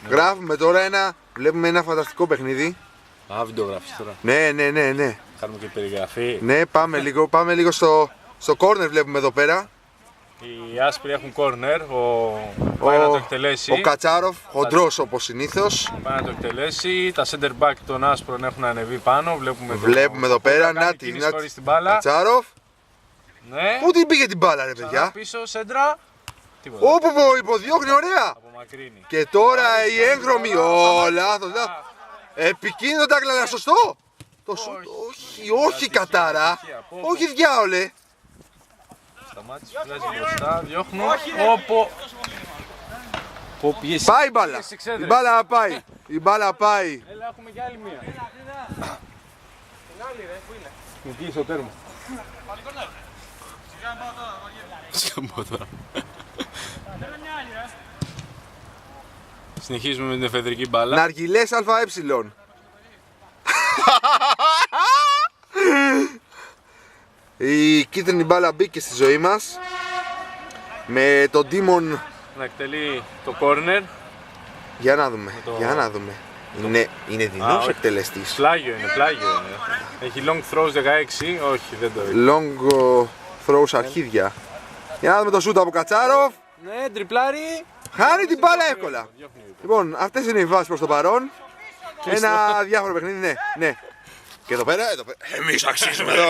Γράφουμε τώρα βλέπουμε ένα φανταστικό παιχνίδι. Α, βιντεογράφηση τώρα. Ναι. Κάνουμε και περιγραφή. Ναι, πάμε λίγο στο corner βλέπουμε εδώ πέρα. Οι άσπροι έχουν corner, πάει να το εκτελέσει. Ο Κατσάροφ, χοντρός όπως συνήθως. Πάει να το εκτελέσει, τα center back των άσπρων έχουν ανεβεί πάνω. Βλέπουμε εδώ πέρα, να την Κατσάροφ. Ναι. Πού την πήγε την μπάλα ρε παιδιά. Πίσω, σέντρα. Όπου υποδιώχνει ωραία. Και τώρα η έγχρωμη, λάθος. Επικίνδυνο τάκλα, αλλά σωστό. Όχι κατάρα, όχι διάολε. Σταμάτησε, βγάζει μπροστά, διώχνουν. Πάει η μπάλα, η μπάλα πάει, η μπάλα πάει. Έλα, έχουμε κι άλλη μία. Την άλλη ρε, πού είναι. Εκεί στο τέρμα. Σκαμπώ τώρα. Συνεχίζουμε με την εφεδρική μπάλα. Ναργιλές ΑΕ. Η κίτρινη μπάλα μπήκε στη ζωή μας. Με τον Demon να εκτελεί το corner. Για να δούμε. Είναι δεινός εκτελεστής. Πλάγιο είναι. Έχει long throws 16, όχι δεν το έχει. Long throws αρχίδια. Για να δούμε το σούτ από Κατσάροφ. Ναι, τριπλάρι. Χάνει την μπάλα εύκολα. Λοιπόν, αυτές είναι οι βάσεις προς το παρόν. Ένα διάφορο παιχνίδι, ναι. Και εδώ πέρα, εμείς αξίζουμε εδώ.